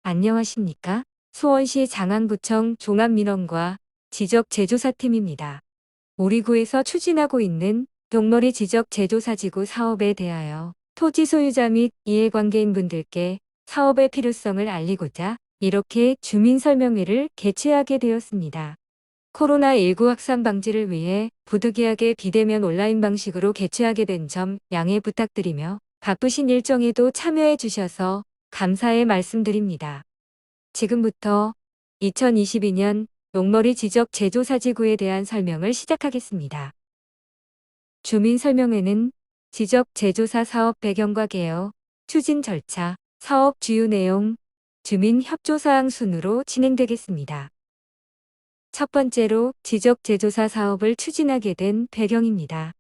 안녕하십니까? 수원시 장안구청 종합민원과 지적재조사팀입니다. 우리 구에서 추진하고 있는 용머리 지적재조사지구 사업에 대하여 토지 소유자 및 이해관계인분들께 사업의 필요성을 알리고자 이렇게 주민설명회를 개최하게 되었습니다. 코로나19 확산 방지를 위해 부득이하게 비대면 온라인 방식으로 개최하게 된 점 양해 부탁드리며 바쁘신 일정에도 참여해 주셔서 감사의 말씀드립니다. 지금부터 2022년 용머리 지적 제조사지구에 대한 설명을 시작하겠습니다. 주민설명회는 지적 제조사 사업 배경과 개요, 추진 절차, 사업 주요 내용, 주민 협조사항 순으로 진행되겠습니다. 첫 번째로 지적 제조사 사업을 추진하게 된 배경입니다.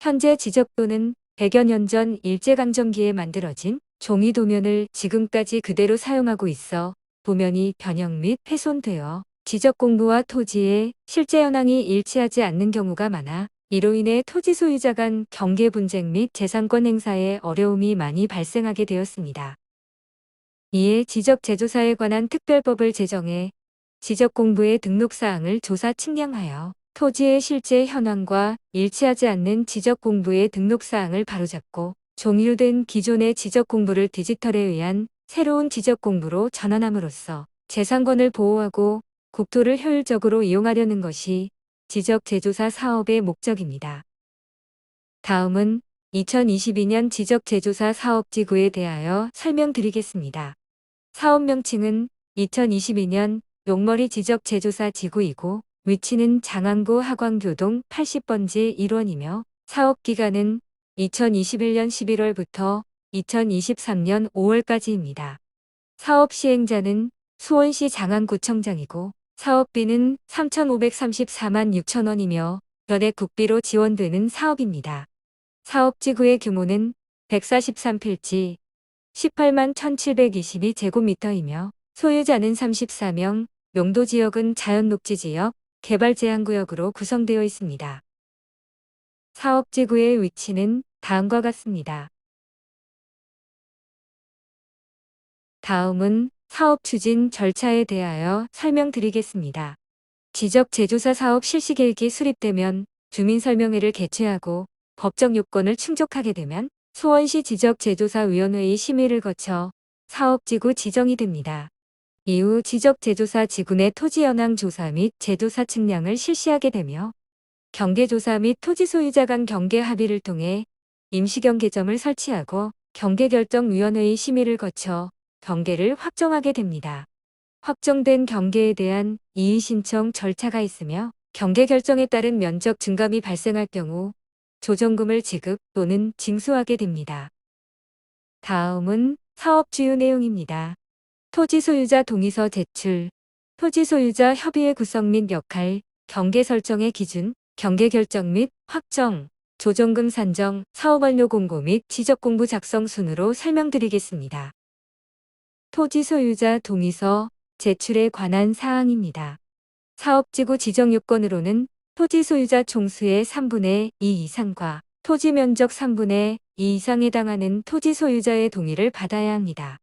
현재 지적도는 100여 년 전 일제강점기에 만들어진 종이 도면을 지금까지 그대로 사용하고 있어 도면이 변형 및 훼손되어 지적 공부와 토지의 실제 현황이 일치하지 않는 경우가 많아 이로 인해 토지 소유자 간 경계 분쟁 및 재산권 행사에 어려움이 많이 발생하게 되었습니다. 이에 지적 제조사에 관한 특별법을 제정해 지적 공부의 등록 사항을 조사 측량하여 토지의 실제 현황과 일치하지 않는 지적 공부의 등록 사항을 바로잡고 종료된 기존의 지적 공부를 디지털에 의한 새로운 지적 공부로 전환함으로써 재산권을 보호하고 국토를 효율적으로 이용하려는 것이 지적 제조사 사업의 목적입니다. 다음은 2022년 지적 제조사 사업지구에 대하여 설명드리겠습니다. 사업 명칭은 2022년 용머리 지적 제조사 지구이고 위치는 장안구 하광교동 80번지 1원이며 사업기간은 2021년 11월부터 2023년 5월까지입니다. 사업 시행자는 수원시 장안구청장이고 사업비는 3,534만 6천 원이며 연액 국비로 지원되는 사업입니다. 사업지구의 규모는 143필지 18만 1,722제곱미터이며 소유자는 34명, 용도지역은 자연녹지지역, 개발제한구역으로 구성되어 있습니다. 사업지구의 위치는 다음과 같습니다. 다음은 사업 추진 절차에 대하여 설명드리겠습니다. 지적 제조사 사업 실시계획이 수립되면 주민설명회를 개최하고 법적 요건을 충족하게 되면 수원시 지적제조사위원회의 심의를 거쳐 사업지구 지정이 됩니다. 이후 지적제조사 지구 내 토지 현황 조사 및 제조사 측량을 실시하게 되며 경계조사 및 토지 소유자 간 경계 합의를 통해 임시경계점을 설치하고 경계결정위원회의 심의를 거쳐 경계를 확정하게 됩니다. 확정된 경계에 대한 이의신청 절차가 있으며 경계 결정에 따른 면적 증감이 발생할 경우 조정금을 지급 또는 징수하게 됩니다. 다음은 사업 주요 내용입니다. 토지 소유자 동의서 제출, 토지 소유자 협의회 구성 및 역할, 경계 설정의 기준, 경계 결정 및 확정, 조정금 산정, 사업 완료 공고 및 지적 공부 작성 순으로 설명드리겠습니다. 토지 소유자 동의서 제출에 관한 사항입니다. 사업지구 지정 요건으로는 토지 소유자 총수의 3분의 2 이상과 토지 면적 3분의 2 이상에 해당하는 토지 소유자의 동의를 받아야 합니다.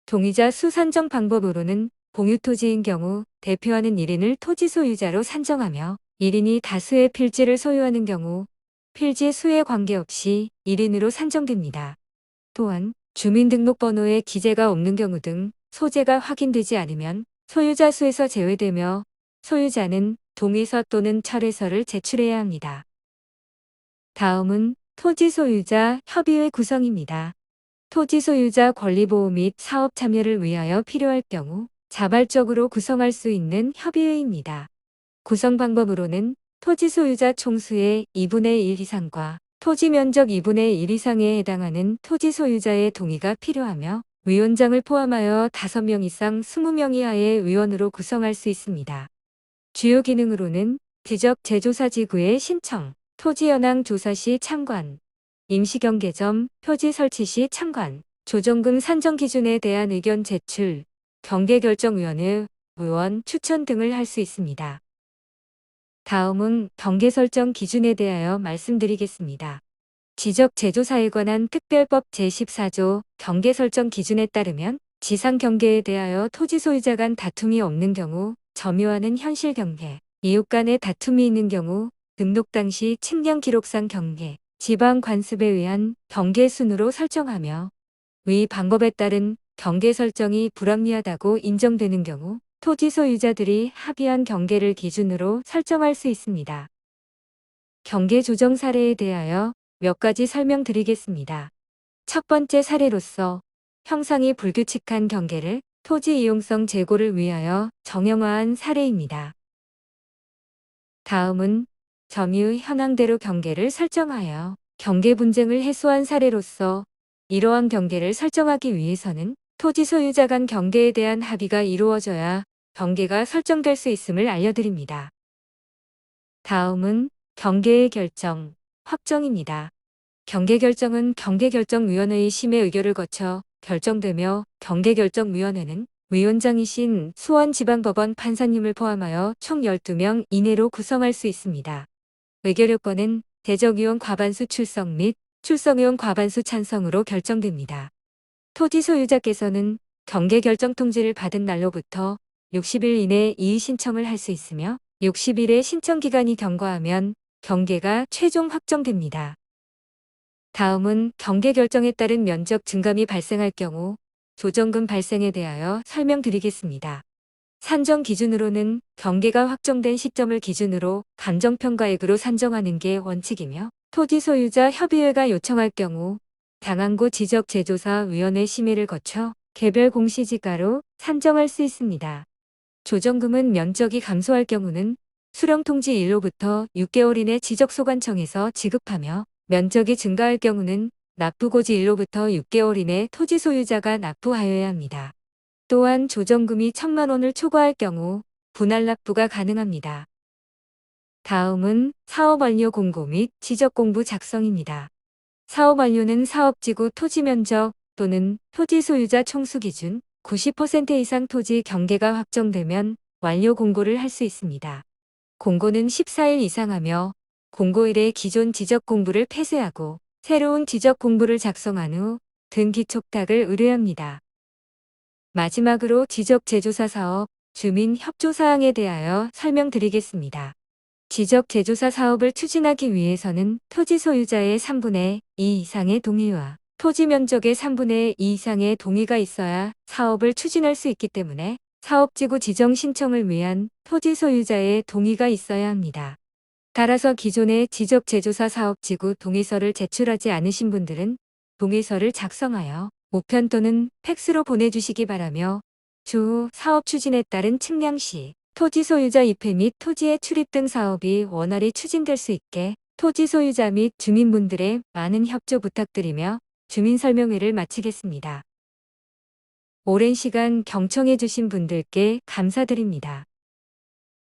동의자 수 산정 방법으로는 공유토지인 경우 대표하는 1인을 토지 소유자로 산정하며 1인이 다수의 필지를 소유하는 경우 필지 수에 관계없이 1인으로 산정됩니다. 또한 주민등록번호에 기재가 없는 경우 등 소재가 확인되지 않으면 소유자 수에서 제외되며 소유자는 동의서 또는 철회서를 제출해야 합니다. 다음은 토지 소유자 협의회 구성입니다. 토지 소유자 권리보호 및 사업 참여를 위하여 필요할 경우 자발적으로 구성할 수 있는 협의회입니다. 구성 방법으로는 토지 소유자 총수의 2분의 1 이상과 토지 면적 2분의 1 이상에 해당하는 토지 소유자의 동의가 필요하며 위원장을 포함하여 5명 이상 20명 이하의 위원으로 구성할 수 있습니다. 주요 기능으로는 지적 제조사 지구의 신청, 토지 현황 조사 시 참관, 임시경계점, 표지 설치 시 참관, 조정금 산정 기준에 대한 의견 제출, 경계결정위원회, 의원 추천 등을 할 수 있습니다. 다음은 경계 설정 기준에 대하여 말씀드리겠습니다. 지적 제조사에 관한 특별법 제14조 경계 설정 기준에 따르면 지상 경계에 대하여 토지 소유자 간 다툼이 없는 경우 점유하는 현실 경계, 이웃 간의 다툼이 있는 경우 등록 당시 측량 기록상 경계, 지방 관습에 의한 경계 순으로 설정하며 위 방법에 따른 경계 설정이 불합리하다고 인정되는 경우 토지 소유자들이 합의한 경계를 기준으로 설정할 수 있습니다. 경계 조정 사례에 대하여 몇 가지 설명드리겠습니다. 첫 번째 사례로서 형상이 불규칙한 경계를 토지 이용성 제고를 위하여 정형화한 사례입니다. 다음은 점유 현황대로 경계를 설정하여 경계 분쟁을 해소한 사례로서 이러한 경계를 설정하기 위해서는 토지 소유자 간 경계에 대한 합의가 이루어져야 경계가 설정될 수 있음을 알려드립니다. 다음은 경계의 결정, 확정입니다. 경계결정은 경계결정위원회의 심의 의결을 거쳐 결정되며 경계결정위원회는 위원장이신 수원지방법원 판사님을 포함하여 총 12명 이내로 구성할 수 있습니다. 의결 요건은 대적위원 과반수 출석 및 출석의원 과반수 찬성으로 결정됩니다. 토지 소유자께서는 경계결정 통지를 받은 날로부터 60일 이내 이의 신청을 할 수 있으며 60일의 신청기간이 경과하면 경계가 최종 확정됩니다. 다음은 경계 결정에 따른 면적 증감이 발생할 경우 조정금 발생에 대하여 설명드리겠습니다. 산정 기준으로는 경계가 확정된 시점을 기준으로 감정평가액으로 산정하는 게 원칙이며 토지 소유자 협의회가 요청할 경우 당항구 지적재조사위원회 심의를 거쳐 개별 공시지가로 산정할 수 있습니다. 조정금은 면적이 감소할 경우는 수령통지 일로부터 6개월 이내 지적소관청에서 지급하며 면적이 증가할 경우는 납부고지 일로부터 6개월 이내 토지 소유자가 납부하여야 합니다. 또한 조정금이 1,000만 원을 초과할 경우 분할 납부가 가능합니다. 다음은 사업 완료 공고 및 지적 공부 작성입니다. 사업 완료는 사업지구 토지 면적 또는 토지 소유자 총수 기준 90% 이상 토지 경계가 확정되면 완료 공고를 할 수 있습니다. 공고는 14일 이상 하며 공고일에 기존 지적 공부를 폐쇄하고 새로운 지적 공부를 작성한 후 등기 촉탁을 의뢰합니다. 마지막으로 지적 재조사 사업, 주민 협조 사항에 대하여 설명드리겠습니다. 지적 재조사 사업을 추진하기 위해서는 토지 소유자의 3분의 2 이상의 동의와 토지 면적의 3분의 2 이상의 동의가 있어야 사업을 추진할 수 있기 때문에 사업지구 지정 신청을 위한 토지 소유자의 동의가 있어야 합니다. 따라서 기존의 지적 재조사 사업지구 동의서를 제출하지 않으신 분들은 동의서를 작성하여 우편 또는 팩스로 보내주시기 바라며 추후 사업 추진에 따른 측량 시 토지 소유자 입회 및 토지의 출입 등 사업이 원활히 추진될 수 있게 토지 소유자 및 주민분들의 많은 협조 부탁드리며 주민설명회를 마치겠습니다. 오랜 시간 경청해 주신 분들께 감사드립니다.